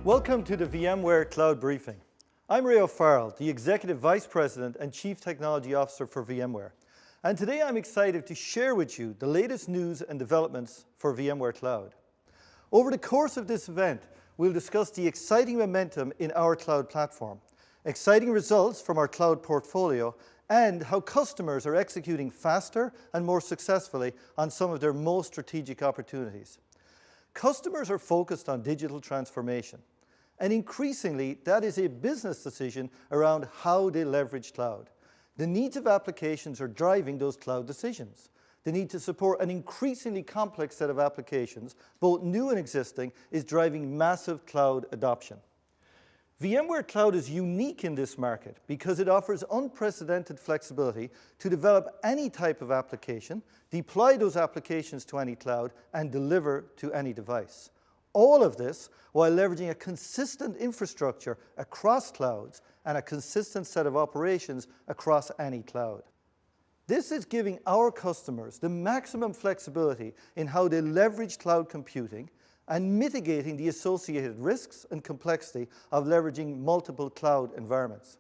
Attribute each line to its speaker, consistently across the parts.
Speaker 1: Welcome to the VMware Cloud Briefing. I'm Ray O'Farrell, the Executive Vice President and Chief Technology Officer for VMware. And today I'm excited to share with you the latest news and developments for VMware Cloud. Over the course of this event, we'll discuss the exciting momentum in our cloud platform, exciting results from our cloud portfolio, and how customers are executing faster and more successfully on some of their most strategic opportunities. Customers are focused on digital transformation. And increasingly, that is a business decision around how they leverage cloud. The needs of applications are driving those cloud decisions. The need to support an increasingly complex set of applications, both new and existing, is driving massive cloud adoption. VMware Cloud is unique in this market because it offers unprecedented flexibility to develop any type of application, deploy those applications to any cloud, and deliver to any device. All of this while leveraging a consistent infrastructure across clouds and a consistent set of operations across any cloud. This is giving our customers the maximum flexibility in how they leverage cloud computing and mitigating the associated risks and complexity of leveraging multiple cloud environments.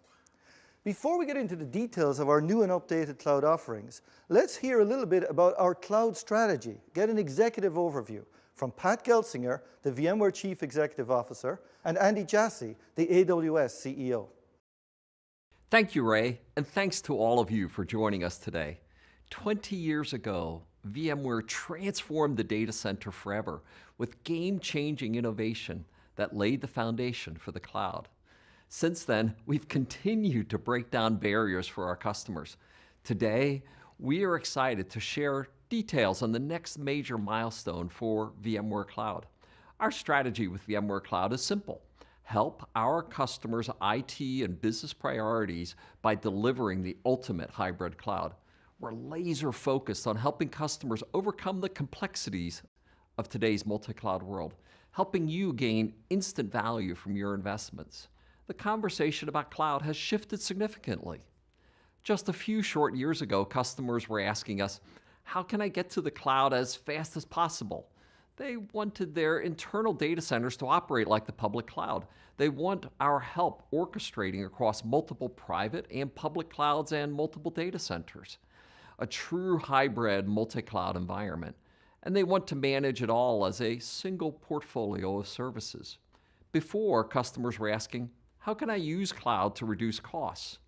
Speaker 1: Before we get into the details of our new and updated cloud offerings, let's hear a little bit about our cloud strategy, get an executive overview from Pat Gelsinger, the VMware Chief Executive Officer, and Andy Jassy, the AWS CEO.
Speaker 2: Thank you, Ray, and thanks to all of you for joining us today. 20 years ago, VMware transformed the data center forever with game-changing innovation that laid the foundation for the cloud. Since then, we've continued to break down barriers for our customers. Today, we are excited to share details on the next major milestone for VMware Cloud. Our strategy with VMware Cloud is simple. Help our customers' IT and business priorities by delivering the ultimate hybrid cloud. We're laser focused on helping customers overcome the complexities of today's multi-cloud world, helping you gain instant value from your investments. The conversation about cloud has shifted significantly. Just a few short years ago, customers were asking us, how can I get to the cloud as fast as possible? They wanted their internal data centers to operate like the public cloud. They want our help orchestrating across multiple private and public clouds and multiple data centers. A true hybrid multi-cloud environment. And they want to manage it all as a single portfolio of services. Before, customers were asking, how can I use cloud to reduce costs?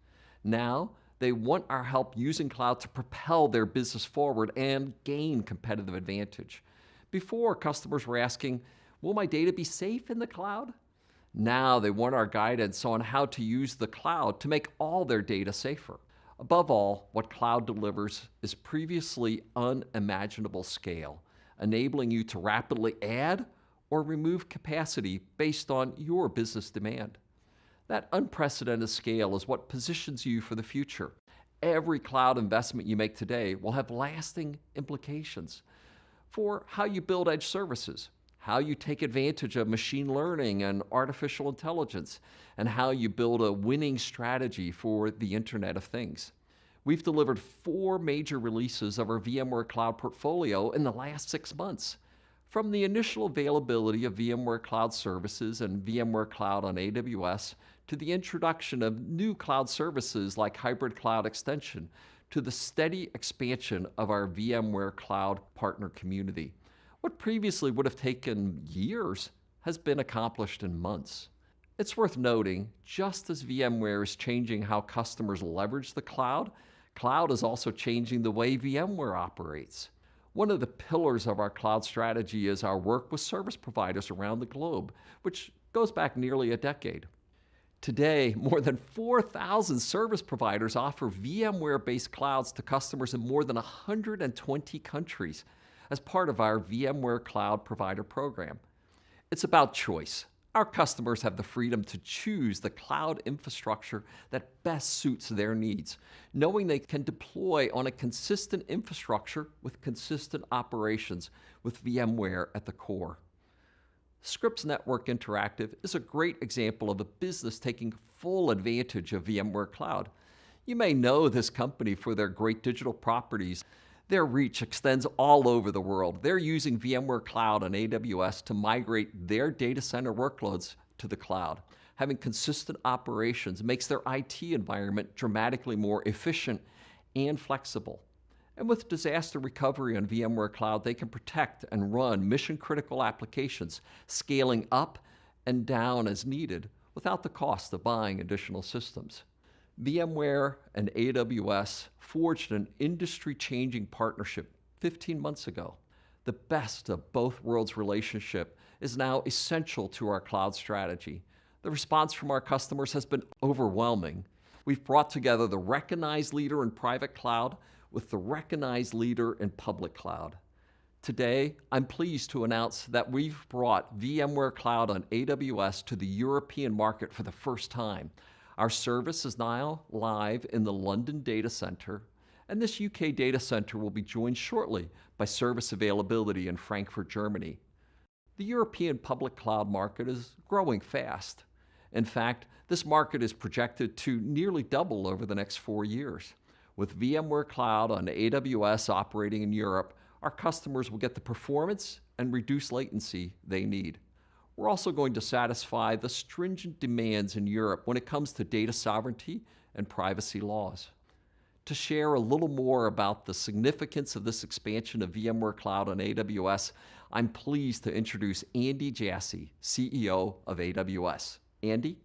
Speaker 2: Now, they want our help using cloud to propel their business forward and gain competitive advantage. Before, customers were asking, will my data be safe in the cloud? Now they want our guidance on how to use the cloud to make all their data safer. Above all, what cloud delivers is previously unimaginable scale, enabling you to rapidly add or remove capacity based on your business demand. That unprecedented scale is what positions you for the future. Every cloud investment you make today will have lasting implications for how you build edge services, how you take advantage of machine learning and artificial intelligence, and how you build a winning strategy for the Internet of Things. We've delivered 4 major releases of our VMware Cloud portfolio in the last 6 months. From the initial availability of VMware Cloud Services and VMware Cloud on AWS, to the introduction of new cloud services like Hybrid Cloud Extension, to the steady expansion of our VMware Cloud partner community. What previously would have taken years has been accomplished in months. It's worth noting, just as VMware is changing how customers leverage the cloud, cloud is also changing the way VMware operates. One of the pillars of our cloud strategy is our work with service providers around the globe, which goes back nearly a decade. Today, more than 4,000 service providers offer VMware-based clouds to customers in more than 120 countries as part of our VMware Cloud Provider Program. It's about choice. Our customers have the freedom to choose the cloud infrastructure that best suits their needs, knowing they can deploy on a consistent infrastructure with consistent operations with VMware at the core. Scripps Network Interactive is a great example of a business taking full advantage of VMware Cloud. You may know this company for their great digital properties. Their reach extends all over the world. They're using VMware Cloud on AWS to migrate their data center workloads to the cloud. Having consistent operations makes their IT environment dramatically more efficient and flexible. And with disaster recovery on VMware Cloud, they can protect and run mission-critical applications, scaling up and down as needed without the cost of buying additional systems. VMware and AWS forged an industry-changing partnership 15 months ago. The best of both worlds' relationship is now essential to our cloud strategy. The response from our customers has been overwhelming. We've brought together the recognized leader in private cloud with the recognized leader in public cloud. Today, I'm pleased to announce that we've brought VMware Cloud on AWS to the European market for the first time. Our service is now live in the London data center, and this UK data center will be joined shortly by service availability in Frankfurt, Germany. The European public cloud market is growing fast. In fact, this market is projected to nearly double over the next 4 years. With VMware Cloud on AWS operating in Europe, our customers will get the performance and reduced latency they need. We're also going to satisfy the stringent demands in Europe when it comes to data sovereignty and privacy laws. To share a little more about the significance of this expansion of VMware Cloud on AWS, I'm pleased to introduce Andy Jassy, CEO of AWS. Andy?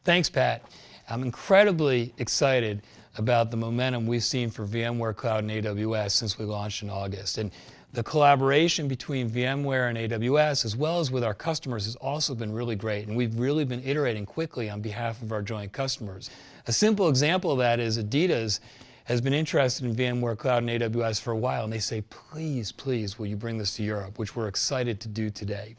Speaker 3: Thanks, Pat. I'm incredibly excited about the momentum we've seen for VMware Cloud and AWS since we launched in August. And the collaboration between VMware and AWS, as well as with our customers, has also been really great. And we've really been iterating quickly on behalf of our joint customers. A simple example of that is Adidas has been interested in VMware Cloud and AWS for a while, and they say, please, please, will you bring this to Europe, which we're excited to do today.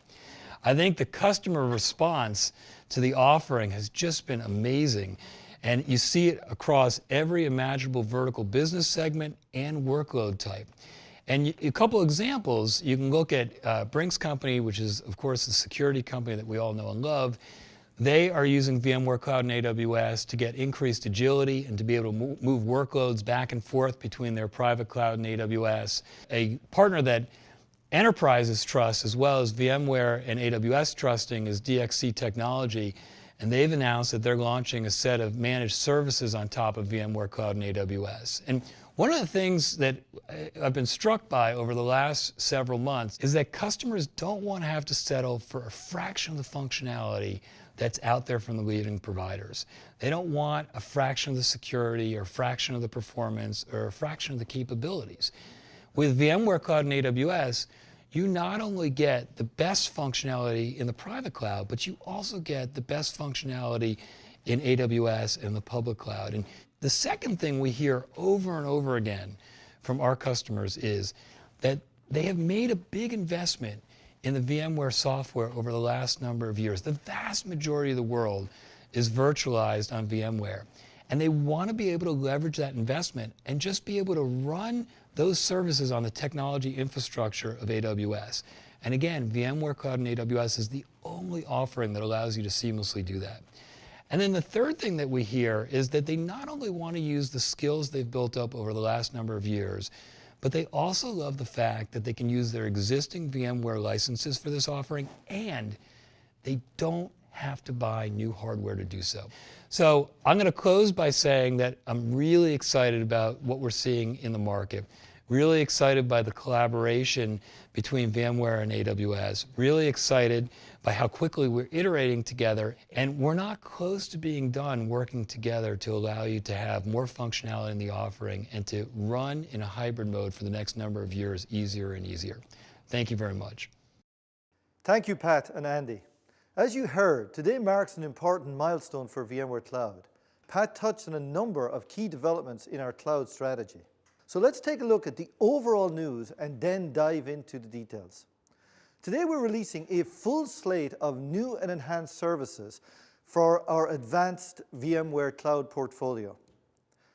Speaker 3: I think the customer response to the offering has just been amazing. And you see it across every imaginable vertical business segment and workload type. And a couple examples, you can look at Brink's company, which is, of course, the security company that we all know and love. They are using VMware Cloud and AWS to get increased agility and to be able to move workloads back and forth between their private cloud and AWS. A partner that enterprises trust, as well as VMware and AWS trusting, is DXC Technology. And they've announced that they're launching a set of managed services on top of VMware Cloud and AWS. And one of the things that I've been struck by over the last several months is that customers don't want to have to settle for a fraction of the functionality that's out there from the leading providers. They don't want a fraction of the security or a fraction of the performance or a fraction of the capabilities. With VMware Cloud and AWS, you not only get the best functionality in the private cloud, but you also get the best functionality in AWS and the public cloud. And the second thing we hear over and over again from our customers is that they have made a big investment in the VMware software over the last number of years. The vast majority of the world is virtualized on VMware. And they want to be able to leverage that investment and just be able to run those services on the technology infrastructure of AWS. And again, VMware Cloud and AWS is the only offering that allows you to seamlessly do that. And then the third thing that we hear is that they not only want to use the skills they've built up over the last number of years, but they also love the fact that they can use their existing VMware licenses for this offering, and they don't have to buy new hardware to do so. So I'm going to close by saying that I'm really excited about what we're seeing in the market. Really excited by the collaboration between VMware and AWS. Really excited by how quickly we're iterating together. And we're not close to being done working together to allow you to have more functionality in the offering and to run in a hybrid mode for the next number of years easier and easier. Thank you very much.
Speaker 1: Thank you, Pat and Andy. As you heard, today marks an important milestone for VMware Cloud. Pat touched on a number of key developments in our cloud strategy. So let's take a look at the overall news and then dive into the details. Today we're releasing a full slate of new and enhanced services for our advanced VMware Cloud portfolio.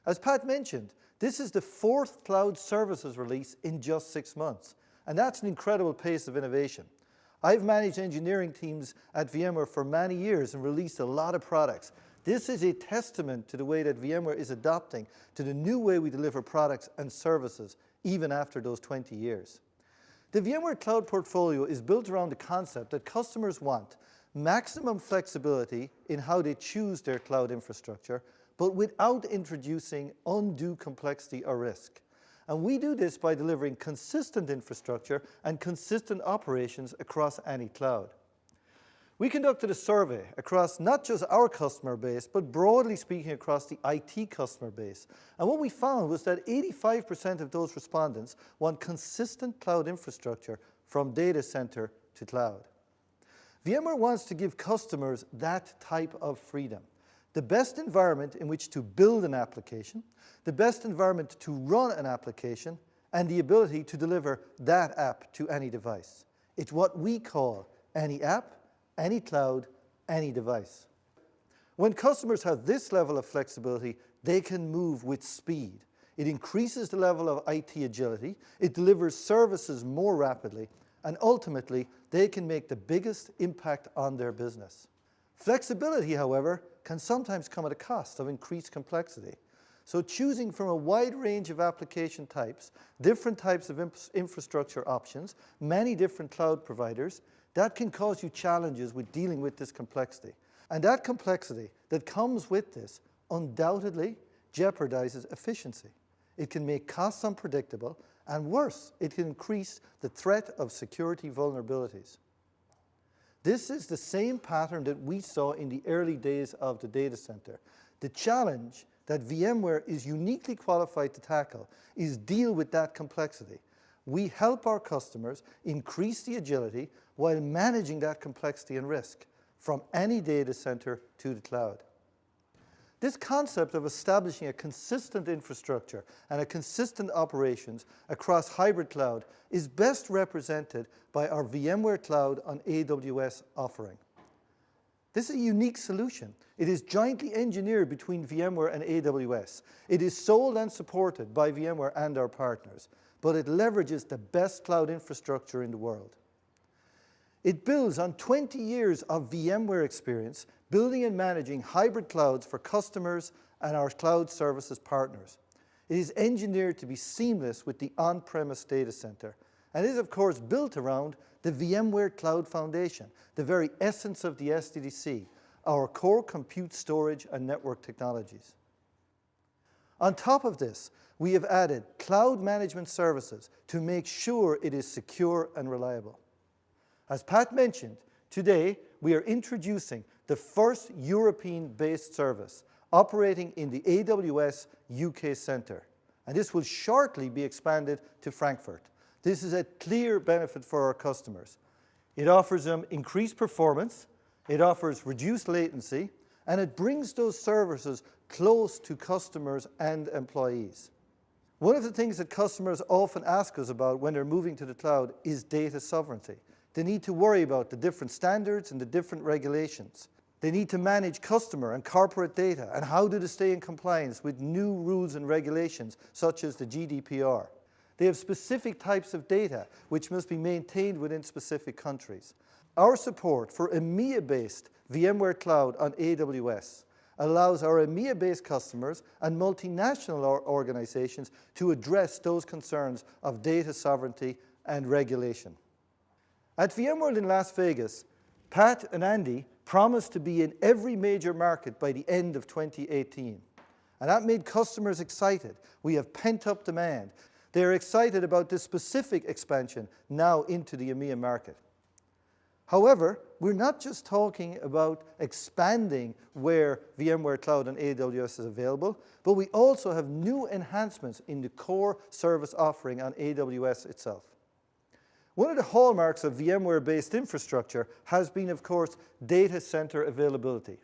Speaker 1: As Pat mentioned, this is the 4th cloud services release in just 6 months, and that's an incredible pace of innovation. I've managed engineering teams at VMware for many years and released a lot of products. This is a testament to the way that VMware is adapting to the new way we deliver products and services, even after those 20 years. The VMware Cloud portfolio is built around the concept that customers want maximum flexibility in how they choose their cloud infrastructure, but without introducing undue complexity or risk. And we do this by delivering consistent infrastructure and consistent operations across any cloud. We conducted a survey across not just our customer base, but broadly speaking across the IT customer base. And what we found was that 85% of those respondents want consistent cloud infrastructure from data center to cloud. VMware wants to give customers that type of freedom. The best environment in which to build an application, the best environment to run an application, and the ability to deliver that app to any device. It's what we call any app, any cloud, any device. When customers have this level of flexibility, they can move with speed. It increases the level of IT agility, it delivers services more rapidly, and ultimately, they can make the biggest impact on their business. Flexibility, however, can sometimes come at a cost of increased complexity. So choosing from a wide range of application types, different types of infrastructure options, many different cloud providers, that can cause you challenges with dealing with this complexity. And that complexity that comes with this undoubtedly jeopardizes efficiency. It can make costs unpredictable, and worse, it can increase the threat of security vulnerabilities. This is the same pattern that we saw in the early days of the data center. The challenge that VMware is uniquely qualified to tackle is deal with that complexity. We help our customers increase the agility while managing that complexity and risk from any data center to the cloud. This concept of establishing a consistent infrastructure and a consistent operations across hybrid cloud is best represented by our VMware Cloud on AWS offering. This is a unique solution. It is jointly engineered between VMware and AWS. It is sold and supported by VMware and our partners, but it leverages the best cloud infrastructure in the world. It builds on 20 years of VMware experience building and managing hybrid clouds for customers and our cloud services partners. It is engineered to be seamless with the on-premise data center, and is of course built around the VMware Cloud Foundation, the very essence of the SDDC, our core compute, storage, and network technologies. On top of this, we have added cloud management services to make sure it is secure and reliable. As Pat mentioned, today we are introducing the first European-based service operating in the AWS UK Center, and this will shortly be expanded to Frankfurt. This is a clear benefit for our customers. It offers them increased performance, it offers reduced latency, and it brings those services close to customers and employees. One of the things that customers often ask us about when they're moving to the cloud is data sovereignty. They need to worry about the different standards and the different regulations. They need to manage customer and corporate data, and how do they stay in compliance with new rules and regulations such as the GDPR. They have specific types of data which must be maintained within specific countries. Our support for EMEA-based VMware Cloud on AWS allows our EMEA-based customers and multinational organizations to address those concerns of data sovereignty and regulation. At VMworld in Las Vegas, Pat and Andy promised to be in every major market by the end of 2018. And that made customers excited. We have pent-up demand. They're excited about this specific expansion now into the EMEA market. However, we're not just talking about expanding where VMware Cloud on AWS is available, but we also have new enhancements in the core service offering on AWS itself. One of the hallmarks of VMware-based infrastructure has been, of course, data center availability.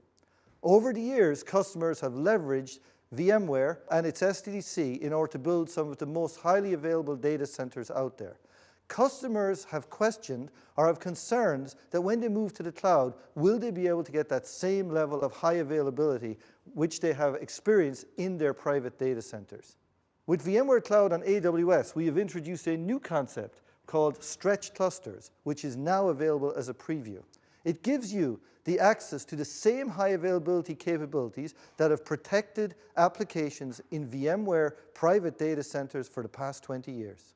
Speaker 1: Over the years, customers have leveraged VMware and its SDDC in order to build some of the most highly available data centers out there. Customers have questioned or have concerns that when they move to the cloud, will they be able to get that same level of high availability which they have experienced in their private data centers. With VMware Cloud on AWS, we have introduced a new concept called Stretch Clusters, which is now available as a preview. It gives you the access to the same high availability capabilities that have protected applications in VMware private data centers for the past 20 years.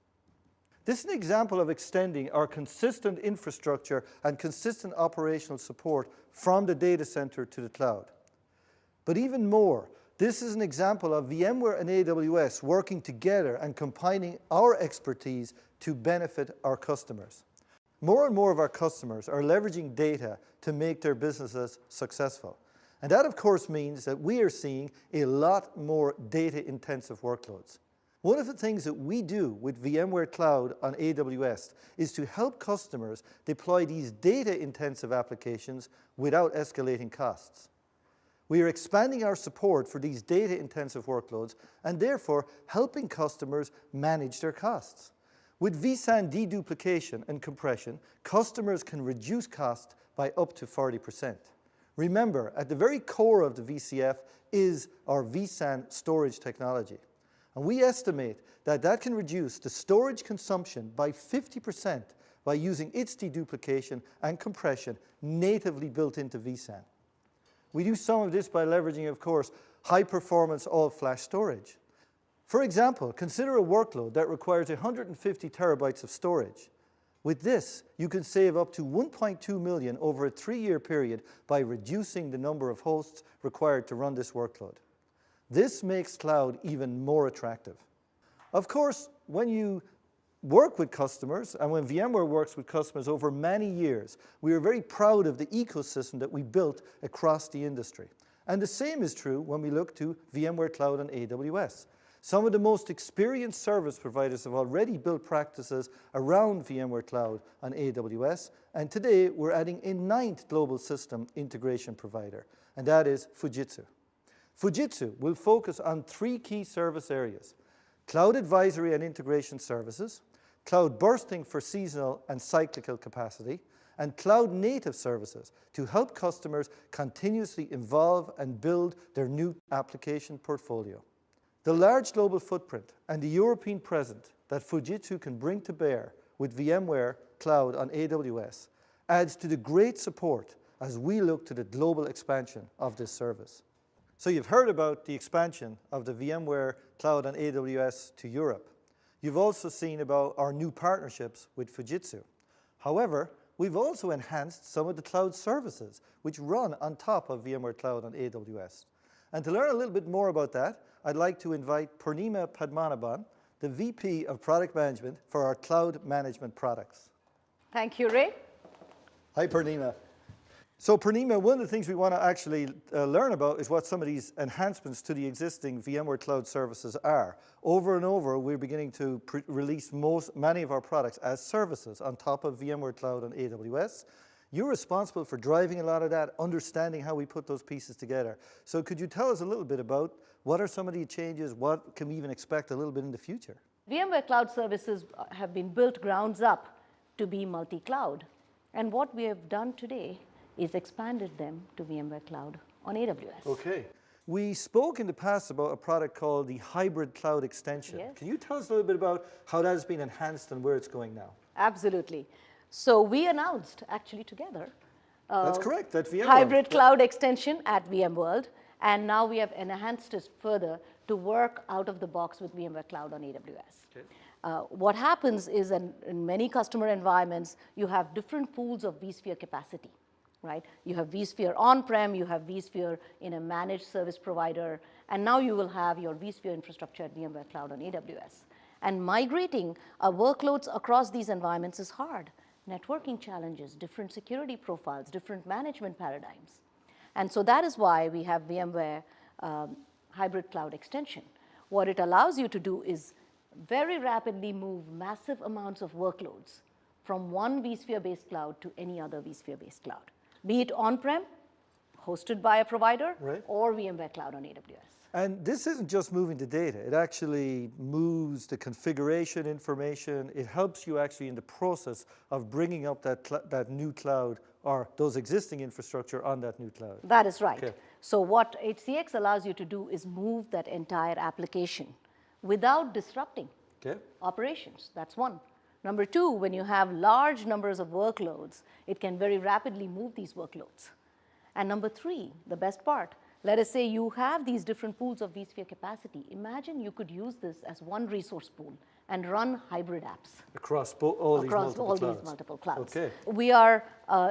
Speaker 1: This is an example of extending our consistent infrastructure and consistent operational support from the data center to the cloud. But even more, this is an example of VMware and AWS working together and combining our expertise to benefit our customers. More and more of our customers are leveraging data to make their businesses successful. And that, of course, means that we are seeing a lot more data-intensive workloads. One of the things that we do with VMware Cloud on AWS is to help customers deploy these data-intensive applications without escalating costs. We are expanding our support for these data-intensive workloads and therefore helping customers manage their costs. With vSAN deduplication and compression, customers can reduce cost by up to 40%. Remember, at the very core of the VCF is our vSAN storage technology. And we estimate that that can reduce the storage consumption by 50% by using its deduplication and compression natively built into vSAN. We do some of this by leveraging, of course, high-performance all-flash storage. For example, consider a workload that requires 150 terabytes of storage. With this, you can save up to $1.2 million over a 3-year period by reducing the number of hosts required to run this workload. This makes cloud even more attractive. Of course, when you work with customers, and when VMware works with customers over many years, we are very proud of the ecosystem that we built across the industry. And the same is true when we look to VMware Cloud on AWS. Some of the most experienced service providers have already built practices around VMware Cloud on AWS, and today we're adding a 9th global system integration provider, and that is Fujitsu. Fujitsu will focus on 3 key service areas: cloud advisory and integration services, cloud bursting for seasonal and cyclical capacity, and cloud-native services to help customers continuously evolve and build their new application portfolio. The large global footprint and the European presence that Fujitsu can bring to bear with VMware Cloud on AWS adds to the great support as we look to the global expansion of this service. So you've heard about the expansion of the VMware Cloud on AWS to Europe. You've also seen about our new partnerships with Fujitsu. However, we've also enhanced some of the cloud services which run on top of VMware Cloud on AWS. And to learn a little bit more about that, I'd like to invite Purnima Padmanabhan, the VP of Product Management for our cloud management products.
Speaker 4: Thank you, Ray.
Speaker 1: Hi, Purnima. So Purnima, one of the things we want to actually learn about is what some of these enhancements to the existing VMware Cloud services are. Over and over, we're beginning to release many of our products as services on top of VMware Cloud on AWS. You're responsible for driving a lot of that, understanding how we put those pieces together. So could you tell us a little bit about what are some of the changes, what can we even expect a little bit in the future?
Speaker 4: VMware Cloud Services have been built grounds up to be multi-cloud. And what we have done today is expanded them to VMware Cloud on AWS.
Speaker 1: Okay. We spoke in the past about a product called the Hybrid Cloud Extension.
Speaker 4: Yes.
Speaker 1: Can you tell us a little bit about how that has been enhanced and where it's going now?
Speaker 4: Absolutely. So we announced, actually together,
Speaker 1: That's correct, at VMworld.
Speaker 4: Hybrid Cloud Extension at VMworld, and now we have enhanced it further to work out of the box with VMware Cloud on AWS.
Speaker 1: Okay.
Speaker 4: What happens is in many customer environments, you have different pools of vSphere capacity. Right? You have vSphere on-prem, you have vSphere in a managed service provider, and now you will have your vSphere infrastructure at VMware Cloud on AWS. And migrating workloads across these environments is hard. Networking challenges, different security profiles, different management paradigms. And so that is why we have VMware Hybrid Cloud Extension. What it allows you to do is very rapidly move massive amounts of workloads from one vSphere-based cloud to any other vSphere-based cloud, be it on-prem, hosted by a provider,
Speaker 1: right,
Speaker 4: or VMware Cloud on AWS.
Speaker 1: And this isn't just moving the data. It actually moves the configuration information. It helps you actually in the process of bringing up that new cloud or those existing infrastructure on that new cloud.
Speaker 4: That is right.
Speaker 1: Okay.
Speaker 4: So what HCX allows you to do is move that entire application without disrupting operations. That's one. Number two, when you have large numbers of workloads, it can very rapidly move these workloads. And number three, the best part, let us say you have these different pools of vSphere capacity. Imagine you could use this as one resource pool and run hybrid apps
Speaker 1: Across all these
Speaker 4: across
Speaker 1: multiple
Speaker 4: all
Speaker 1: clouds.
Speaker 4: these multiple clouds.
Speaker 1: Okay.
Speaker 4: We are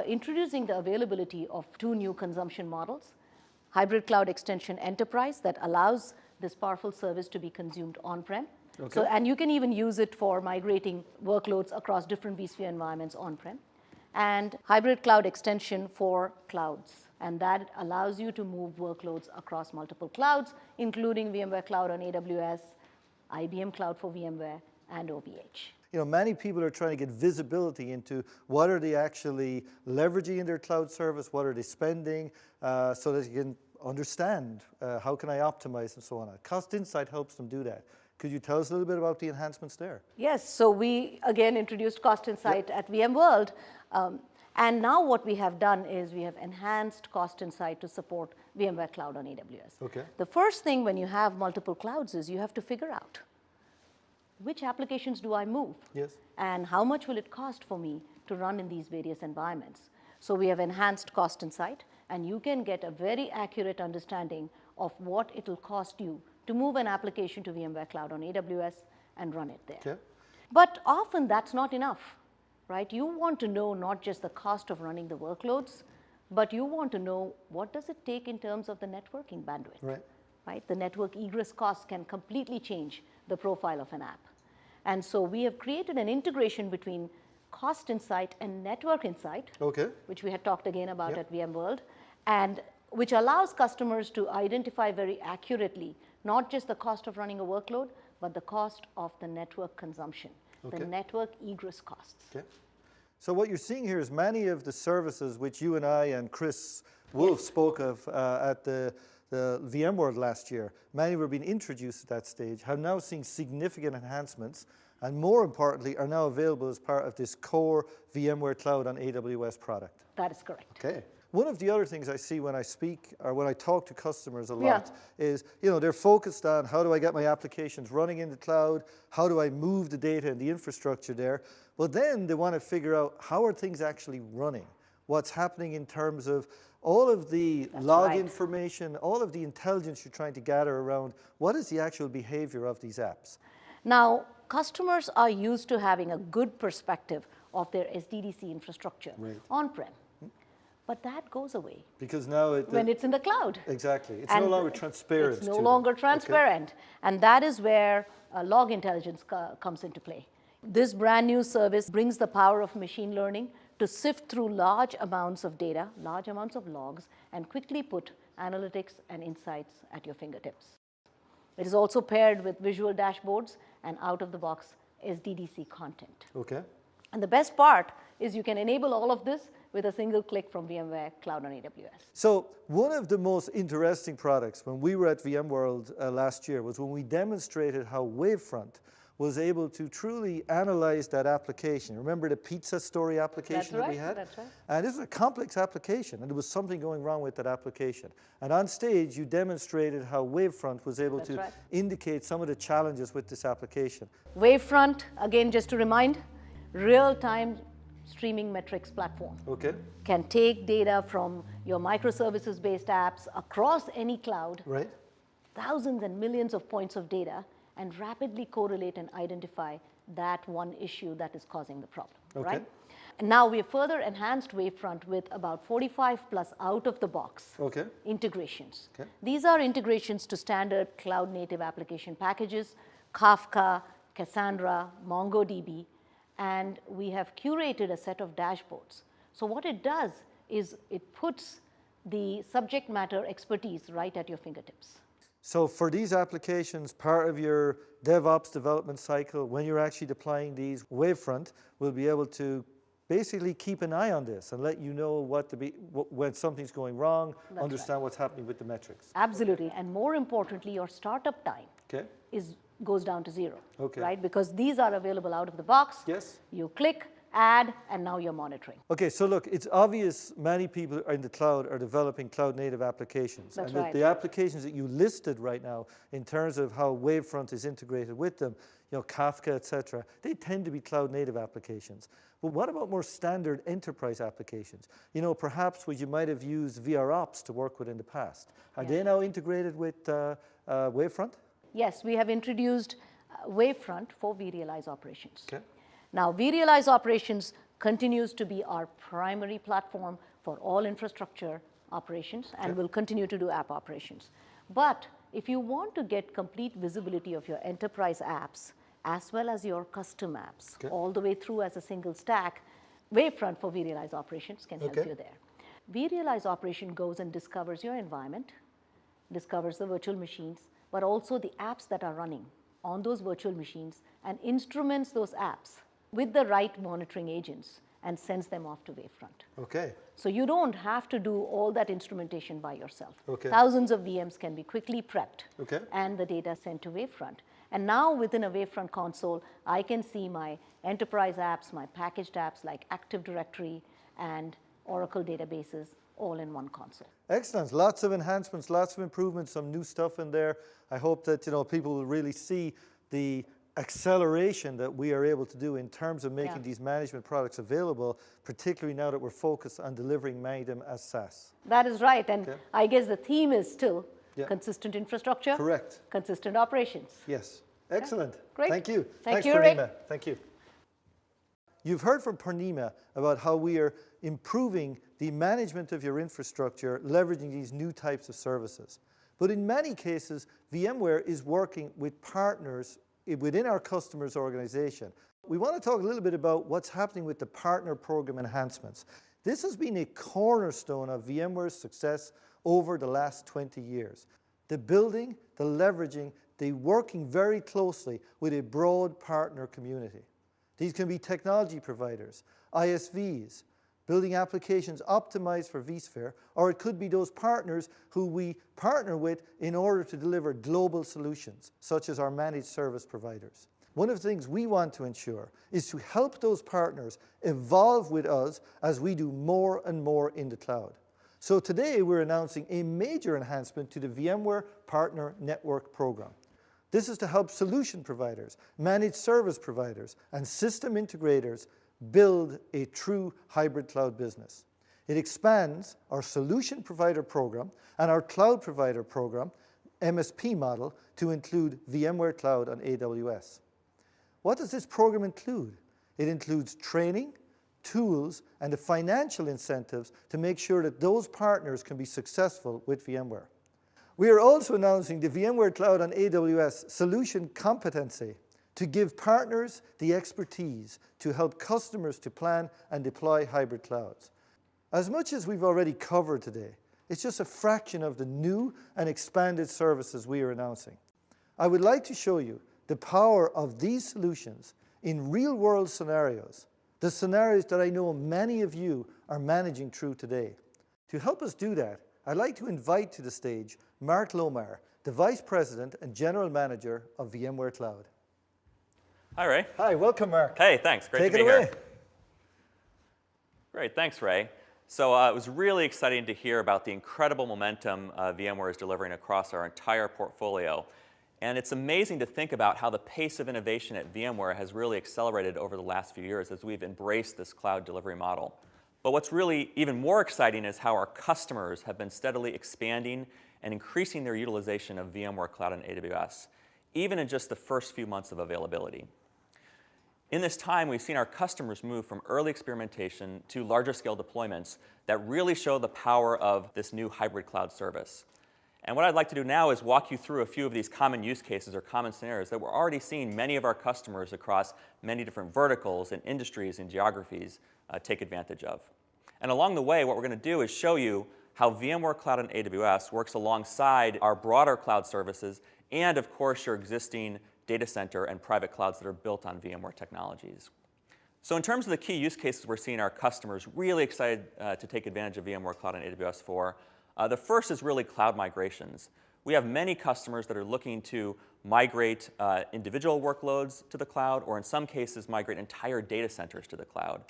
Speaker 4: introducing the availability of 2 new consumption models. Hybrid Cloud Extension Enterprise that allows this powerful service to be consumed on-prem.
Speaker 1: Okay.
Speaker 4: So, and you can even use it for migrating workloads across different vSphere environments on-prem. And Hybrid Cloud Extension for clouds. And that allows you to move workloads across multiple clouds, including VMware Cloud on AWS, IBM Cloud for VMware, and OVH.
Speaker 1: You know, many people are trying to get visibility into what are they actually leveraging in their cloud service, what are they spending, so that you can understand how can I optimize and so on. Cost Insight helps them do that. Could you tell us a little bit about the enhancements there?
Speaker 4: Yes, so we again introduced Cost Insight at VMworld. And now what we have done is we have enhanced Cost Insight to support VMware Cloud on AWS.
Speaker 1: Okay.
Speaker 4: The first thing when you have multiple clouds is you have to figure out which applications do I move?
Speaker 1: Yes.
Speaker 4: And how much will it cost for me to run in these various environments? So we have enhanced Cost Insight, and you can get a very accurate understanding of what it will cost you to move an application to VMware Cloud on AWS and run it there.
Speaker 1: Okay.
Speaker 4: But often that's not enough, right? You want to know not just the cost of running the workloads, but you want to know what does it take in terms of the networking bandwidth. Right? The network egress costs can completely change the profile of an app. And so we have created an integration between Cost Insight and Network Insight,
Speaker 1: Okay.
Speaker 4: which we had talked again about
Speaker 1: Yep.
Speaker 4: at VMworld, and which allows customers to identify very accurately not just the cost of running a workload, but the cost of the network consumption,
Speaker 1: Okay.
Speaker 4: the network egress costs.
Speaker 1: Okay. So what you're seeing here is many of the services which you and I and Chris Wolf spoke of at the VMworld last year, many were being introduced at that stage, have now seen significant enhancements, and more importantly, are now available as part of this core VMware Cloud on AWS product.
Speaker 4: That is correct.
Speaker 1: Okay. One of the other things I see when I speak or when I talk to customers a lot
Speaker 4: Yeah.
Speaker 1: is, you know, they're focused on how do I get my applications running in the cloud, how do I move the data and the infrastructure there, but then they want to figure out how are things actually running, what's happening in terms of all of the log
Speaker 4: right.
Speaker 1: information, all of the intelligence you're trying to gather around what is the actual behavior of these apps.
Speaker 4: Now, customers are used to having a good perspective of their SDDC infrastructure
Speaker 1: Right.
Speaker 4: on-prem, but that goes away
Speaker 1: Because now
Speaker 4: when it's in the cloud.
Speaker 1: exactly, it's no
Speaker 4: And
Speaker 1: longer transparent.
Speaker 4: It's
Speaker 1: to
Speaker 4: no
Speaker 1: them.
Speaker 4: longer
Speaker 1: Okay.
Speaker 4: transparent. And that is where log intelligence comes into play. This brand new service brings the power of machine learning to sift through large amounts of data, large amounts of logs, and quickly put analytics and insights at your fingertips. It is also paired with visual dashboards and out-of-the-box SDDC content.
Speaker 1: Okay.
Speaker 4: And the best part is you can enable all of this with a single click from VMware Cloud on AWS.
Speaker 1: So one of the most interesting products when we were at VMworld last year was when we demonstrated how Wavefront was able to truly analyze that application. Remember the pizza story application that we had?
Speaker 4: That's right.
Speaker 1: And this was a complex application, and there was something going wrong with that application. And on stage, you demonstrated how Wavefront was able
Speaker 4: That's
Speaker 1: to
Speaker 4: right.
Speaker 1: indicate some of the challenges with this application.
Speaker 4: Wavefront, again, just to remind, real-time streaming metrics platform.
Speaker 1: Okay,
Speaker 4: Can take data from your microservices-based apps across any cloud,
Speaker 1: right?
Speaker 4: thousands and millions of points of data, and rapidly correlate and identify that one issue that is causing the problem,
Speaker 1: Okay.
Speaker 4: right? And now we have further enhanced Wavefront with about 45 plus out-of-the-box
Speaker 1: Okay.
Speaker 4: integrations.
Speaker 1: Okay.
Speaker 4: These are integrations to standard cloud-native application packages, Kafka, Cassandra, MongoDB, and we have curated a set of dashboards. So what it does is it puts the subject matter expertise right at your fingertips.
Speaker 1: So for these applications, part of your DevOps development cycle, when you're actually deploying these, Wavefront will be able to basically keep an eye on this and let you know when something's going wrong, understand what's happening with the metrics.
Speaker 4: Absolutely, and more importantly, your startup time
Speaker 1: Okay?
Speaker 4: goes down to zero,
Speaker 1: Okay.
Speaker 4: right? Because these are available out of the box.
Speaker 1: Yes.
Speaker 4: You click, add, and now you're monitoring.
Speaker 1: Okay, so look, it's obvious many people in the cloud are developing cloud-native applications.
Speaker 4: That's
Speaker 1: and
Speaker 4: right.
Speaker 1: the applications that you listed right now, in terms of how Wavefront is integrated with them, you know, Kafka, et cetera, they tend to be cloud-native applications. But what about more standard enterprise applications? You know, perhaps what you might have used VROps to work with in the past. Are they now integrated with Wavefront?
Speaker 4: Yes, we have introduced Wavefront for vRealize Operations.
Speaker 1: Okay.
Speaker 4: Now, vRealize Operations continues to be our primary platform for all infrastructure operations and will continue to do app operations. But if you want to get complete visibility of your enterprise apps as well as your custom apps, all the way through as a single stack, Wavefront for vRealize Operations can help you there. vRealize Operation goes and discovers your environment, discovers the virtual machines, but also the apps that are running on those virtual machines, and instruments those apps with the right monitoring agents and sends them off to Wavefront.
Speaker 1: Okay.
Speaker 4: So you don't have to do all that instrumentation by yourself.
Speaker 1: Okay.
Speaker 4: Thousands of VMs can be quickly prepped
Speaker 1: Okay.
Speaker 4: and the data sent to Wavefront. And now within a Wavefront console, I can see my enterprise apps, my packaged apps like Active Directory and Oracle databases all in one console.
Speaker 1: Excellent. Lots of enhancements, lots of improvements, some new stuff in there. I hope that people will really see the acceleration that we are able to do in terms of making these management products available, particularly now that we're focused on delivering many of them as SaaS.
Speaker 4: That is right. And I guess the theme is still
Speaker 1: Yeah.
Speaker 4: consistent infrastructure,
Speaker 1: Correct.
Speaker 4: consistent operations.
Speaker 1: Yes. Excellent.
Speaker 4: Great.
Speaker 1: Thank you.
Speaker 4: Thank
Speaker 1: Thanks,
Speaker 4: you, Rick.
Speaker 1: Purnima. Thank you. You've heard from Purnima about how we are improving the management of your infrastructure, leveraging these new types of services. But in many cases, VMware is working with partners within our customers' organization. We want to talk a little bit about what's happening with the partner program enhancements. This has been a cornerstone of VMware's success over the last 20 years. The building, the leveraging, the working very closely with a broad partner community. These can be technology providers, ISVs, building applications optimized for vSphere, or it could be those partners who we partner with in order to deliver global solutions, such as our managed service providers. One of the things we want to ensure is to help those partners evolve with us as we do more and more in the cloud. So today we're announcing a major enhancement to the VMware Partner Network Program. This is to help solution providers, managed service providers, and system integrators build a true hybrid cloud business. It expands our solution provider program and our cloud provider program, MSP model, to include VMware Cloud on AWS. What does this program include? It includes training, tools, and the financial incentives to make sure that those partners can be successful with VMware. We are also announcing the VMware Cloud on AWS Solution Competency to give partners the expertise to help customers to plan and deploy hybrid clouds. As much as we've already covered today, it's just a fraction of the new and expanded services we are announcing. I would like to show you the power of these solutions in real-world scenarios, the scenarios that I know many of you are managing through today. To help us do that, I'd like to invite to the stage Mark Lomar, the Vice President and General Manager of VMware Cloud.
Speaker 5: Hi, Ray.
Speaker 1: Hi, welcome, Mark.
Speaker 5: Hey, thanks. Great
Speaker 1: Take
Speaker 5: to be
Speaker 1: it away.
Speaker 5: here. Great, thanks, Ray. So it was really exciting to hear about the incredible momentum VMware is delivering across our entire portfolio. And it's amazing to think about how the pace of innovation at VMware has really accelerated over the last few years as we've embraced this cloud delivery model. But what's really even more exciting is how our customers have been steadily expanding and increasing their utilization of VMware Cloud on AWS, even in just the first few months of availability. In this time, we've seen our customers move from early experimentation to larger scale deployments that really show the power of this new hybrid cloud service. And what I'd like to do now is walk you through a few of these common use cases or common scenarios that we're already seeing many of our customers across many different verticals and industries and geographies take advantage of. And along the way, what we're going to do is show you how VMware Cloud on AWS works alongside our broader cloud services and, of course, your existing data center and private clouds that are built on VMware technologies. So in terms of the key use cases we're seeing our customers really excited to take advantage of VMware Cloud on AWS for, the first is really cloud migrations. We have many customers that are looking to migrate individual workloads to the cloud, or in some cases, migrate entire data centers to the cloud.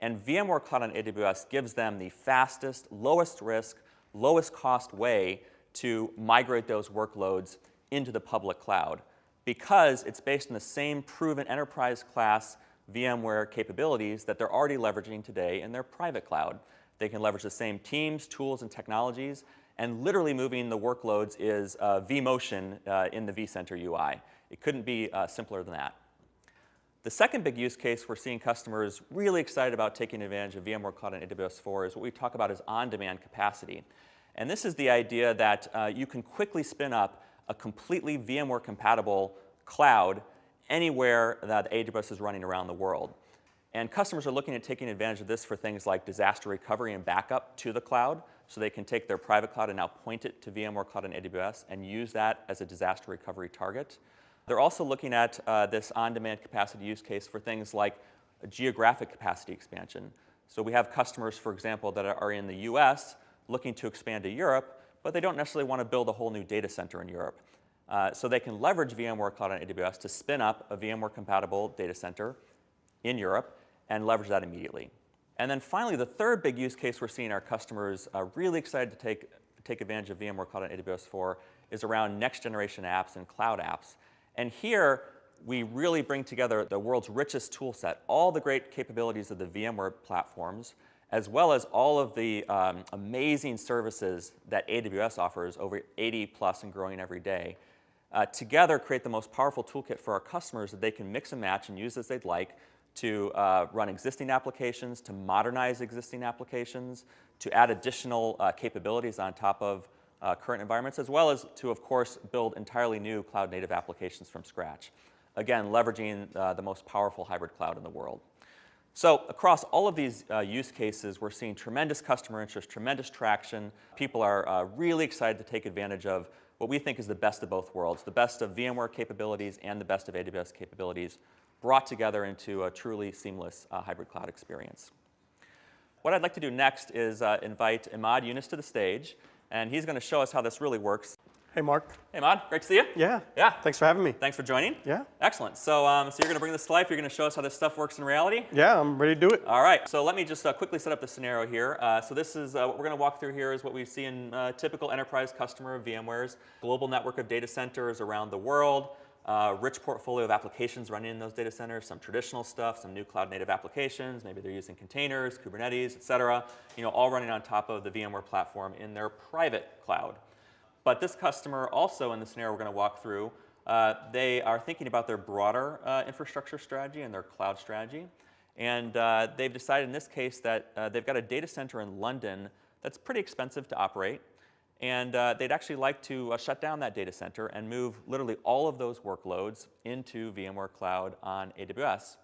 Speaker 5: And VMware Cloud on AWS gives them the fastest, lowest risk, lowest cost way to migrate those workloads into the public cloud, because it's based on the same proven enterprise class VMware capabilities that they're already leveraging today in their private cloud. They can leverage the same teams, tools, and technologies, and literally moving the workloads is vMotion in the vCenter UI. It couldn't be simpler than that. The second big use case we're seeing customers really excited about taking advantage of VMware Cloud and AWS for is what we talk about as on-demand capacity. And this is the idea that you can quickly spin up a completely VMware-compatible cloud anywhere that AWS is running around the world. And customers are looking at taking advantage of this for things like disaster recovery and backup to the cloud, so they can take their private cloud and now point it to VMware Cloud and AWS and use that as a disaster recovery target. They're also looking at this on-demand capacity use case for things like a geographic capacity expansion. So we have customers, for example, that are in the US looking to expand to Europe, but they don't necessarily want to build a whole new data center in Europe. So they can leverage VMware Cloud on AWS to spin up a VMware-compatible data center in Europe and leverage that immediately. And then finally, the third big use case we're seeing our customers really excited to take advantage of VMware Cloud on AWS for is around next-generation apps and cloud apps. And here, we really bring together the world's richest tool set, all the great capabilities of the VMware platforms, as well as all of the amazing services that AWS offers, over 80 plus and growing every day. Together, create the most powerful toolkit for our customers that they can mix and match and use as they'd like to run existing applications, to modernize existing applications, to add additional capabilities on top of current environments, as well as to, of course, build entirely new cloud-native applications from scratch. Again, leveraging the most powerful hybrid cloud in the world. So across all of these use cases, we're seeing tremendous customer interest, tremendous traction. People are really excited to take advantage of what we think is the best of both worlds, the best of VMware capabilities and the best of AWS capabilities brought together into a truly seamless hybrid cloud experience. What I'd like to do next is invite Imad Yunus to the stage, and he's going to show us how this really works.
Speaker 6: Hey, Mark.
Speaker 5: Hey, Imad, great to see you.
Speaker 6: Yeah.
Speaker 5: Yeah.
Speaker 6: Thanks for having me.
Speaker 5: Thanks for joining.
Speaker 6: Yeah.
Speaker 5: Excellent. So, so you're going to bring this to life. You're going to show us how this stuff works in reality.
Speaker 6: Yeah, I'm ready to do it.
Speaker 5: All right. So let me just quickly set up the scenario here. So this is what we're going to walk through here is what we see in typical enterprise customer of VMware's global network of data centers around the world. Rich portfolio of applications running in those data centers, some traditional stuff, some new cloud-native applications. Maybe they're using containers, Kubernetes, et cetera, all running on top of the VMware platform in their private cloud. But this customer also, in the scenario we're going to walk through, they are thinking about their broader infrastructure strategy and their cloud strategy. And they've decided in this case that they've got a data center in London that's pretty expensive to operate. And they'd actually like to shut down that data center and move literally all of those workloads into VMware Cloud on AWS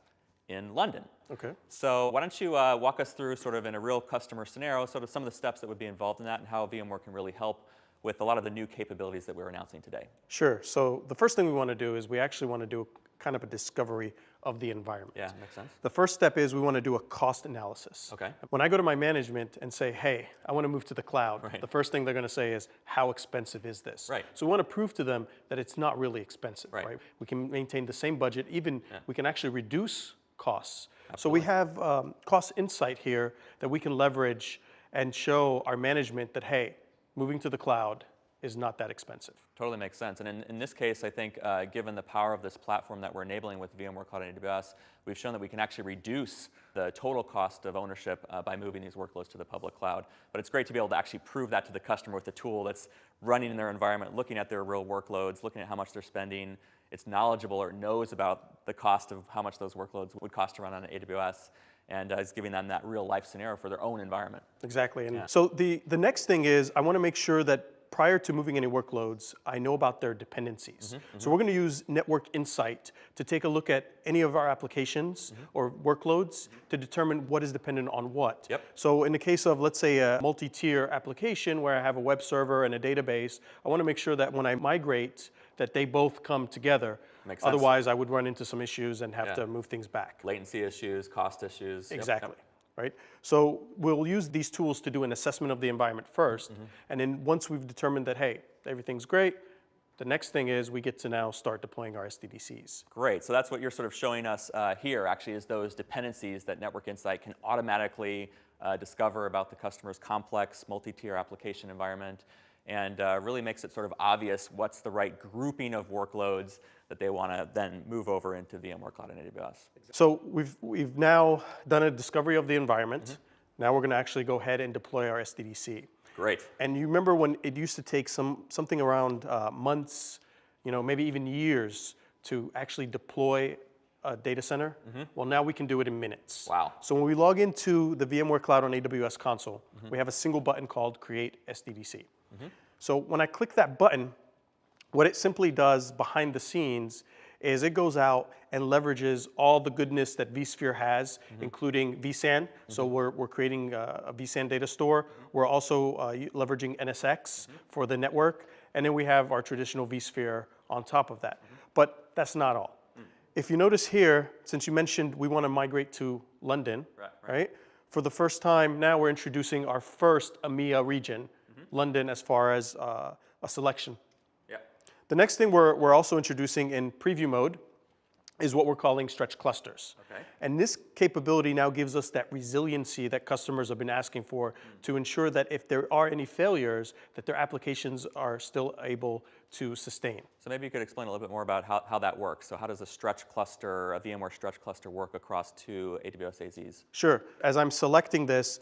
Speaker 5: in London.
Speaker 6: Okay.
Speaker 5: So why don't you walk us through sort of in a real customer scenario, sort of some of the steps that would be involved in that and how VMware can really help with a lot of the new capabilities that we're announcing today.
Speaker 6: Sure. So the first thing we want to do is we actually want to do kind of a discovery of the environment.
Speaker 5: Yeah, makes sense.
Speaker 6: The first step is we want to do a cost analysis.
Speaker 5: Okay.
Speaker 6: When I go to my management and say, hey, I want to move to the cloud,
Speaker 5: Right.
Speaker 6: the first thing they're going to say is, how expensive is this?
Speaker 5: Right.
Speaker 6: So we want to prove to them that it's not really expensive.
Speaker 5: Right.
Speaker 6: We can maintain the same budget, even we can actually reduce costs.
Speaker 5: Absolutely.
Speaker 6: So we have cost insight here that we can leverage and show our management that, hey, moving to the cloud is not that expensive.
Speaker 5: Totally makes sense. And in this case, I think given the power of this platform that we're enabling with VMware Cloud and AWS, we've shown that we can actually reduce the total cost of ownership by moving these workloads to the public cloud. But it's great to be able to actually prove that to the customer with a tool that's running in their environment, looking at their real workloads, looking at how much they're spending. It's knowledgeable or knows about the cost of how much those workloads would cost to run on AWS, and is giving them that real life scenario for their own environment.
Speaker 6: Exactly. And so the next thing is I want to make sure that prior to moving any workloads, I know about their dependencies. So we're going to use Network Insight to take a look at any of our applications or workloads to determine what is dependent on what.
Speaker 5: Yep.
Speaker 6: So in the case of, let's say, a multi-tier application where I have a web server and a database, I want to make sure that when I migrate, that they both come together.
Speaker 5: Makes sense.
Speaker 6: Otherwise, I would run into some issues and have to move things back.
Speaker 5: Latency issues, cost issues. Yep,
Speaker 6: Exactly.
Speaker 5: yep.
Speaker 6: Right? So we'll use these tools to do an assessment of the environment first. And then once we've determined that, hey, everything's great, the next thing is we get to now start deploying our SDDCs.
Speaker 5: Great. So that's what you're sort of showing us here, actually, is those dependencies that Network Insight can automatically discover about the customer's complex multi-tier application environment, and really makes it sort of obvious what's the right grouping of workloads that they want to then move over into VMware Cloud and AWS.
Speaker 6: So we've now done a discovery of the environment. Now we're going to actually go ahead and deploy our SDDC.
Speaker 5: Great.
Speaker 6: And you remember when it used to take something around months, maybe even years to actually deploy a data center. Well, now we can do it in minutes.
Speaker 5: Wow.
Speaker 6: So when we log into the VMware Cloud on AWS console, we have a single button called Create SDDC. So when I click that button, what it simply does behind the scenes is it goes out and leverages all the goodness that vSphere has, including vSAN. So we're creating a vSAN data store. We're also leveraging NSX for the network. And then we have our traditional vSphere on top of that. But that's not all. If you notice here, since you mentioned we want to migrate to London, right? For the first time, now we're introducing our first EMEA region, London, as far as a selection. The next thing we're also introducing in preview mode is what we're calling stretch clusters. And this capability now gives us that resiliency that customers have been asking for to ensure that if there are any failures, that their applications are still able to sustain.
Speaker 5: So maybe you could explain a little bit more about how that works. So how does a stretch cluster, a VMware stretch cluster, work across two AWS AZs?
Speaker 6: Sure. As I'm selecting this,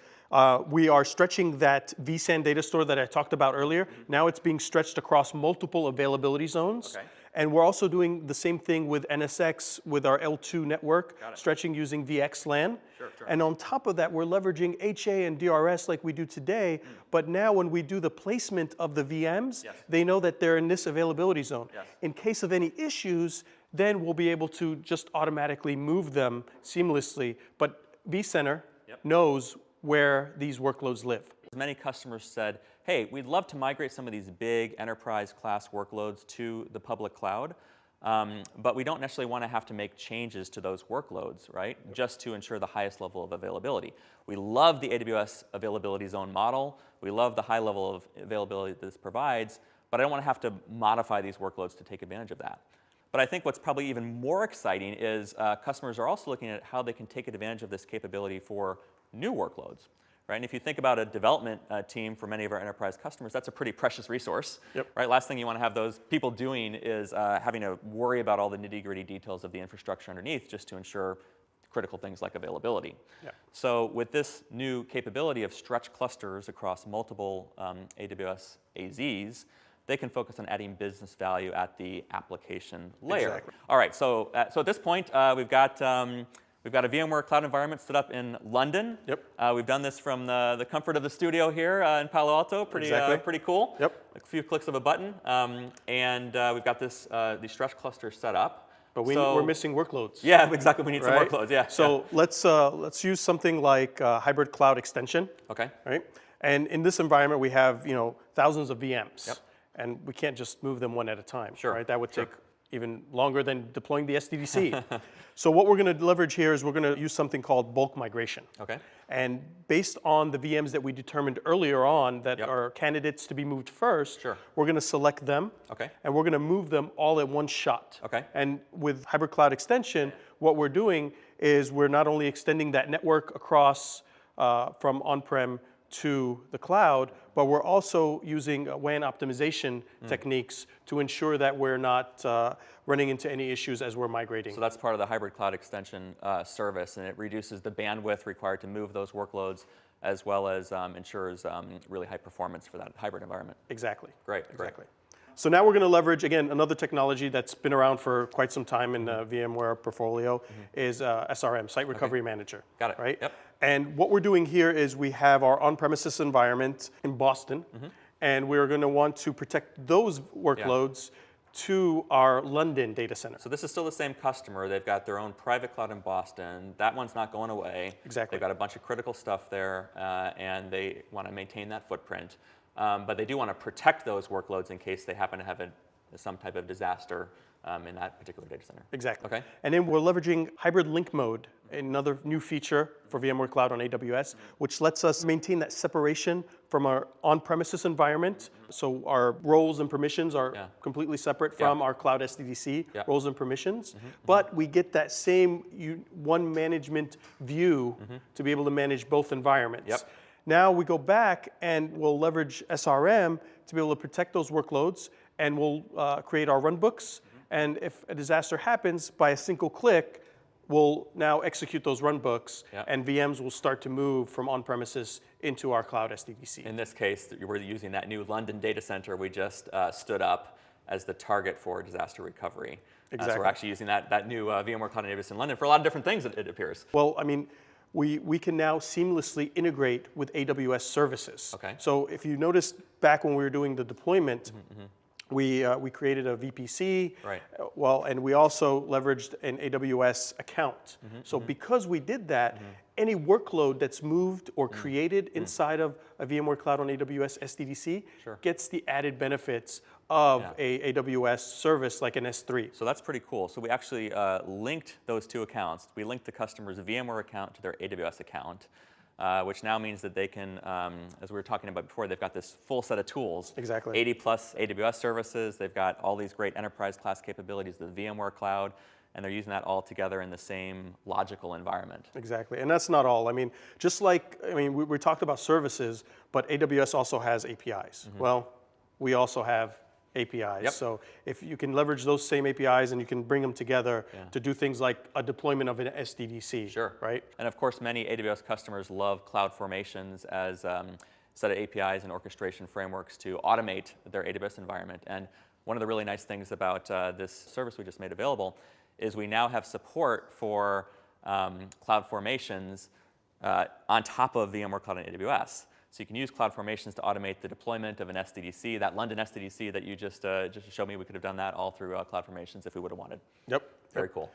Speaker 6: we are stretching that vSAN data store that I talked about earlier. Now it's being stretched across multiple availability zones. And we're also doing the same thing with NSX with our L2 network, stretching using VXLAN. And on top of that, we're leveraging HA and DRS like we do today. But now when we do the placement of the VMs, they know that they're in this availability zone. In case of any issues, then we'll be able to just automatically move them seamlessly. But vCenter knows where these workloads live.
Speaker 5: Many customers said, hey, we'd love to migrate some of these big enterprise class workloads to the public cloud, but we don't necessarily want to have to make changes to those workloads, right? Just to ensure the highest level of availability. We love the AWS availability zone model. We love the high level of availability that this provides, but I don't want to have to modify these workloads to take advantage of that. But I think what's probably even more exciting is customers are also looking at how they can take advantage of this capability for new workloads. Right? And if you think about a development team for many of our enterprise customers, that's a pretty precious resource. Right? Last thing you want to have those people doing is having to worry about all the nitty-gritty details of the infrastructure underneath just to ensure critical things like availability. So with this new capability of stretch clusters across multiple AWS AZs, they can focus on adding business value at the application layer. All right, so at this point, we've got a VMware cloud environment stood up in London. We've done this from the comfort of the studio here in Palo Alto. Pretty cool. A few clicks of a button, and we've got these stretch clusters set up.
Speaker 6: But we're missing workloads.
Speaker 5: Yeah, exactly. We need some workloads.
Speaker 6: So let's use something like hybrid cloud extension. Right. And in this environment, we have thousands of VMs, and we can't just move them one at a time. Right. That would take even longer than deploying the SDDC. So what we're going to leverage here is we're going to use something called bulk migration. And based on the VMs that we determined earlier on that are candidates to be moved first, we're going to select them, and we're going to move them all at one shot. And with hybrid cloud extension, what we're doing is we're not only extending that network across from on-prem to the cloud, but we're also using WAN optimization techniques to ensure that we're not running into any issues as we're migrating.
Speaker 5: So that's part of the hybrid cloud extension service, and it reduces the bandwidth required to move those workloads, as well as ensures really high performance for that hybrid environment. Great.
Speaker 6: So now we're going to leverage, again, another technology that's been around for quite some time in the VMware portfolio is SRM, Site Recovery Manager. Right? And what we're doing here is we have our on-premises environment in Boston, and we're going to want to protect those workloads to our London data center.
Speaker 5: So this is still the same customer. They've got their own private cloud in Boston. That one's not going away. They've got a bunch of critical stuff there, and they want to maintain that footprint. But they do want to protect those workloads in case they happen to have some type of disaster in that particular data center.
Speaker 6: And then we're leveraging hybrid link mode, another new feature for VMware Cloud on AWS, which lets us maintain that separation from our on-premises environment. So our roles and permissions are completely separate from our cloud SDDC roles and permissions. But we get that same one management view to be able to manage both environments. Now we go back and we'll leverage SRM to be able to protect those workloads, and we'll create our runbooks. And if a disaster happens, by a single click, we'll now execute those runbooks, and VMs will start to move from on-premises into our cloud SDDC.
Speaker 5: In this case, we're using that new London data center we just stood up. as the target for disaster recovery. So
Speaker 6: Exactly.
Speaker 5: we're actually using that new VMware Cloud on AWS in London for a lot of different things, it appears.
Speaker 6: Well, I mean, we can now seamlessly integrate with AWS services.
Speaker 5: Okay.
Speaker 6: So if you noticed back when we were doing the deployment, we created a VPC.
Speaker 5: Right.
Speaker 6: Well, and we also leveraged an AWS account. So because we did that, any workload that's moved or created inside of a VMware Cloud on AWS SDDC
Speaker 5: Sure.
Speaker 6: gets the added benefits of
Speaker 5: Yeah.
Speaker 6: a AWS service like an S3.
Speaker 5: So that's pretty cool. So we actually linked those two accounts. We linked the customer's VMware account to their AWS account, which now means that they can, as we were talking about before, they've got this full set of tools.
Speaker 6: Exactly.
Speaker 5: 80 plus AWS services. They've got all these great enterprise class capabilities, the VMware Cloud, and they're using that all together in the same logical environment.
Speaker 6: Exactly, and that's not all. I mean, just like, we talked about services, but AWS also has APIs. Well, we also have APIs.
Speaker 5: Yep.
Speaker 6: So if you can leverage those same APIs and you can bring them together
Speaker 5: Yeah.
Speaker 6: to do things like a deployment of an SDDC.
Speaker 5: Sure.
Speaker 6: Right?
Speaker 5: And of course, many AWS customers love cloud formations as a set of APIs and orchestration frameworks to automate their AWS environment. And one of the really nice things about this service we just made available is we now have support for cloud formations on top of VMware Cloud on AWS. So you can use cloud formations to automate the deployment of an SDDC. That London SDDC that you just showed me, we could have done that all through cloud formations if we would have wanted.
Speaker 6: Yep.
Speaker 5: Very cool.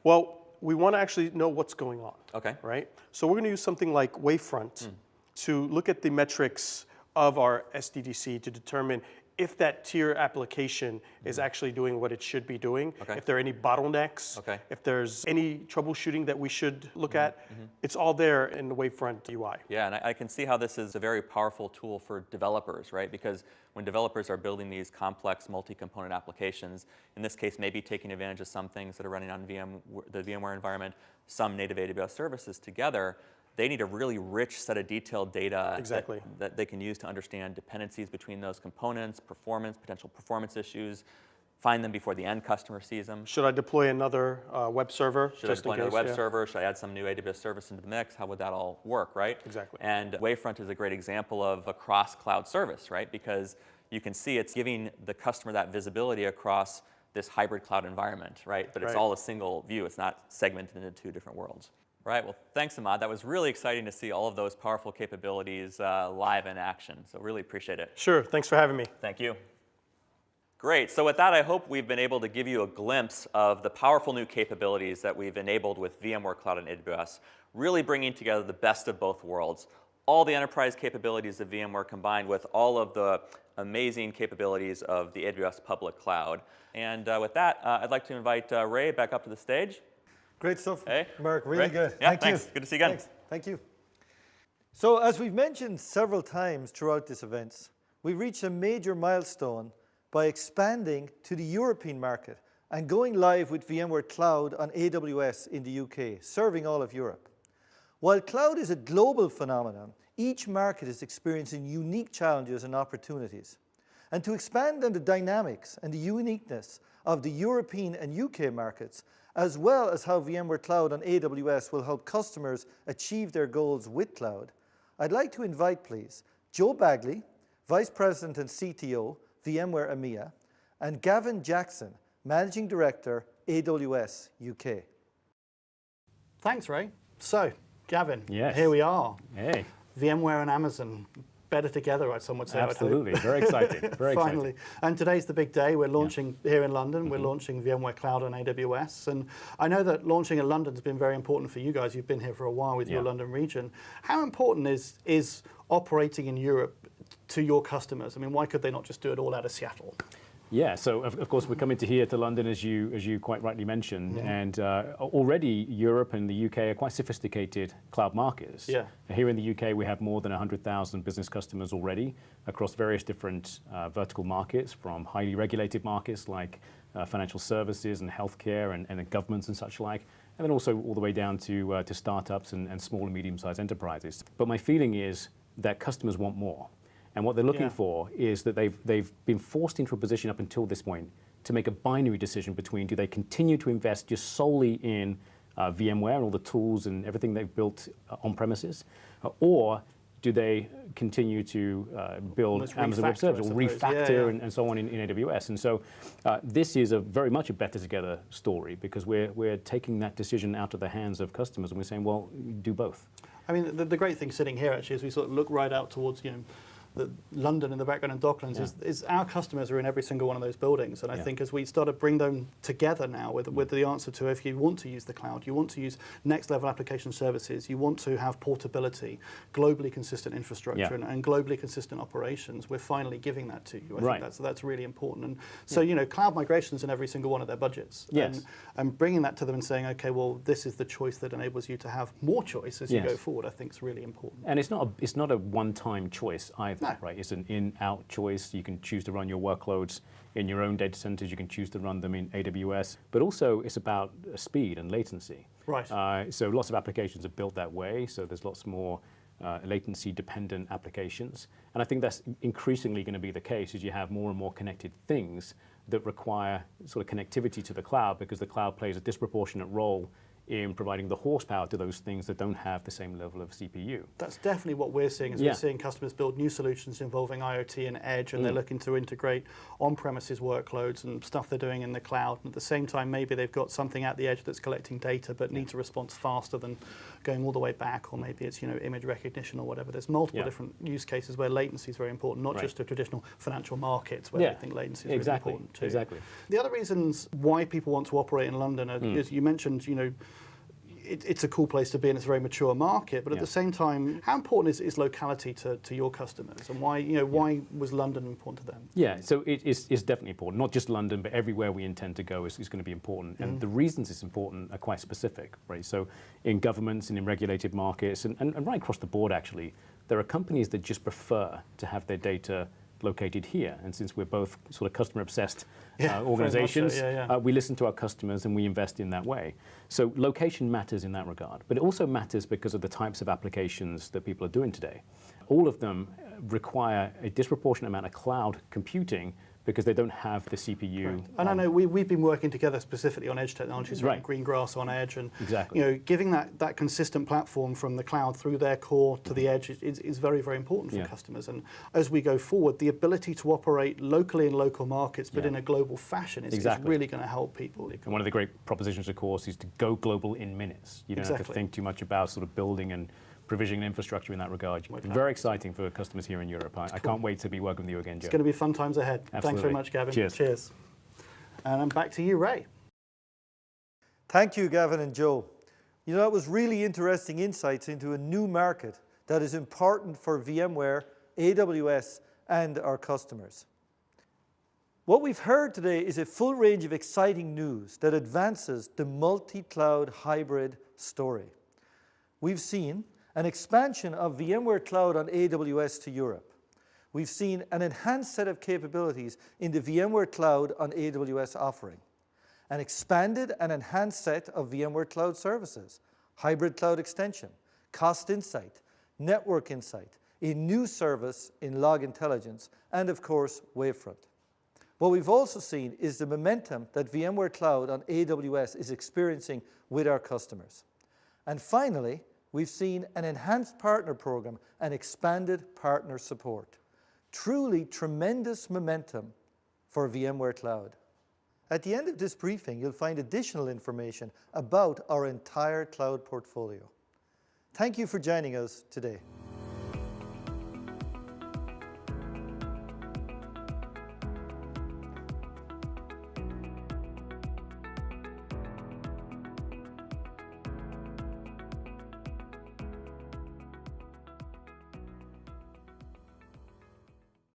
Speaker 6: Well, we want to actually know what's going on.
Speaker 5: Okay.
Speaker 6: Right? So we're going to use something like Wavefront to look at the metrics of our SDDC to determine if that tier application is actually doing what it should be doing,
Speaker 5: Okay.
Speaker 6: if there are any bottlenecks,
Speaker 5: Okay.
Speaker 6: if there's any troubleshooting that we should look at, it's all there in the Wavefront UI.
Speaker 5: Yeah, and I can see how this is a very powerful tool for developers, right? Because when developers are building these complex multi-component applications, in this case, maybe taking advantage of some things that are running on the VMware environment, some native AWS services together, they need a really rich set of detailed data
Speaker 6: Exactly.
Speaker 5: that they can use to understand dependencies between those components, performance, potential performance issues, find them before the end customer sees them.
Speaker 6: Should I deploy another web server?
Speaker 5: Should I
Speaker 6: just in
Speaker 5: deploy another
Speaker 6: case?
Speaker 5: web
Speaker 6: Yeah.
Speaker 5: server? Should I add some new AWS service into the mix? How would that all work, right?
Speaker 6: Exactly.
Speaker 5: And Wavefront is a great example of a cross-cloud service, right? Because you can see it's giving the customer that visibility across this hybrid cloud environment, right? But it's
Speaker 6: Right.
Speaker 5: all a single view. It's not segmented into two different worlds. Right, well, thanks, Ahmad. That was really exciting to see all of those powerful capabilities live in action. So really appreciate it.
Speaker 6: Sure, thanks for having me.
Speaker 5: Thank you. Great, so with that, I hope we've been able to give you a glimpse of the powerful new capabilities that we've enabled with VMware Cloud on AWS, really bringing together the best of both worlds. All the enterprise capabilities of VMware combined with all of the amazing capabilities of the AWS public cloud. And with that, I'd like to invite Ray back up to the stage.
Speaker 1: Great stuff,
Speaker 5: Hey,
Speaker 1: Mark. Really
Speaker 5: Ray?
Speaker 1: good.
Speaker 5: Yeah,
Speaker 1: Thank
Speaker 5: thanks.
Speaker 1: you.
Speaker 5: Good to see you again.
Speaker 1: Thanks. Thank you. So, as we've mentioned several times throughout this event, we reached a major milestone by expanding to the European market and going live with VMware Cloud on AWS in the UK, serving all of Europe. While cloud is a global phenomenon, each market is experiencing unique challenges and opportunities. And to expand on the dynamics and the uniqueness of the European and UK markets, as well as how VMware Cloud on AWS will help customers achieve their goals with cloud, I'd like to invite, please, Joe Bagley, Vice President and CTO, VMware EMEA, and Gavin Jackson, Managing Director, AWS UK.
Speaker 7: Thanks, Ray. So, Gavin,
Speaker 8: Yes.
Speaker 7: here we are.
Speaker 8: Hey,
Speaker 7: VMware and Amazon better together, some would say. I would hope.
Speaker 8: absolutely. Very excited. Very
Speaker 7: Finally.
Speaker 8: excited.
Speaker 7: And today's the big day. We're launching here in London. We're launching VMware Cloud on AWS. And I know that launching in London has been very important for you guys. You've been here for a while with your
Speaker 8: Yeah.
Speaker 7: London region. How important is operating in Europe to your customers? I mean, why could they not just do it all out of Seattle?
Speaker 8: Yeah, so of course we're coming to here to London, as you quite rightly mentioned, and already Europe and the UK are quite sophisticated cloud markets.
Speaker 7: Yeah.
Speaker 8: Here in the UK, we have more than 100,000 business customers already across various different vertical markets, from highly regulated markets like financial services and healthcare and governments and such like, and then also all the way down to startups and small and medium-sized enterprises. But my feeling is that customers want more. And what they're looking
Speaker 7: Yeah.
Speaker 8: for is that they've been forced into a position up until this point to make a binary decision between, do they continue to invest just solely in VMware and all the tools and everything they've built on premises, or do they continue to build
Speaker 7: Almost
Speaker 8: Amazon Web
Speaker 7: refactor,
Speaker 8: Services
Speaker 7: I
Speaker 8: or
Speaker 7: suppose.
Speaker 8: refactor
Speaker 7: Yeah, yeah.
Speaker 8: and so on in AWS? And so this is very much a better together story because we're taking that decision out of the hands of customers and we're saying, well, do both.
Speaker 7: I mean, the great thing sitting here actually is we sort of look right out towards, London in the background and Docklands is our customers are in every single one of those buildings. And I think as we start to bring them together now with the answer to if you want to use the cloud, you want to use next level application services, you want to have portability, globally consistent infrastructure and globally consistent operations, we're finally giving that to you. I think that's really important. And so, cloud migrations in every single one of their budgets.
Speaker 8: Yes.
Speaker 7: And bringing that to them and saying, okay, well, this is the choice that enables you to have more choice as you go forward, I think is really important.
Speaker 8: And it's not a one-time choice either.
Speaker 7: No.
Speaker 8: Right? It's an in-out choice. You can choose to run your workloads in your own data centers. You can choose to run them in AWS. But also, it's about speed and latency.
Speaker 7: Right.
Speaker 8: So lots of applications are built that way. So there's lots more latency-dependent applications. And I think that's increasingly going to be the case as you have more and more connected things that require sort of connectivity to the cloud because the cloud plays a disproportionate role in providing the horsepower to those things that don't have the same level of CPU.
Speaker 7: That's definitely what we're seeing. We're seeing customers build new solutions involving IoT and edge, and they're looking to integrate on-premises workloads and stuff they're doing in the cloud. And at the same time, maybe they've got something at the edge that's collecting data but needs a response faster than going all the way back, or maybe it's image recognition or whatever. There's multiple different use cases where latency is very important, not just to traditional financial markets where I think latency is really important too.
Speaker 8: Exactly.
Speaker 7: The other reasons why people want to operate in London are, as you mentioned, it's a cool place to be and it's a very mature market, but at the same time, how important is locality to your customers, and why was London important to them?
Speaker 8: Yeah, so it's definitely important. Not just London, but everywhere we intend to go is going to be important. And the reasons it's important are quite specific, right? So in governments and in regulated markets, and right across the board actually, there are companies that just prefer to have their data located here. And since we're both sort of customer-obsessed organizations, we listen to our customers and we invest in that way. So location matters in that regard. But it also matters because of the types of applications that people are doing today. All of them require a disproportionate amount of cloud computing because they don't have the CPU.
Speaker 7: Right. And I know we've been working together specifically on edge technologies, around green grass on edge, and giving that consistent platform from the cloud through their core to the edge is very, very important for customers. And as we go forward, the ability to operate locally in local markets, but in a global fashion is really going to help people.
Speaker 8: And one of the great propositions, of course, is to go global in minutes. You don't have to think too much about sort of building and provisioning infrastructure in that regard. Very exciting for customers here in Europe. I can't wait to be working with you again, Joe.
Speaker 7: It's going to be fun times ahead.
Speaker 8: Absolutely.
Speaker 7: Thanks very much, Gavin.
Speaker 8: Cheers.
Speaker 7: And I'm back to you, Ray.
Speaker 1: Thank you, Gavin and Joe. That was really interesting insights into a new market that is important for VMware, AWS, and our customers. What we've heard today is a full range of exciting news that advances the multi-cloud hybrid story. We've seen an expansion of VMware Cloud on AWS to Europe. We've seen an enhanced set of capabilities in the VMware Cloud on AWS offering, an expanded and enhanced set of VMware Cloud services, hybrid cloud extension, cost insight, network insight, a new service in log intelligence, and of course, Wavefront. What we've also seen is the momentum that VMware Cloud on AWS is experiencing with our customers. And finally, we've seen an enhanced partner program and expanded partner support. Truly tremendous momentum for VMware Cloud. At the end of this briefing, you'll find additional information about our entire cloud portfolio. Thank you for joining us today.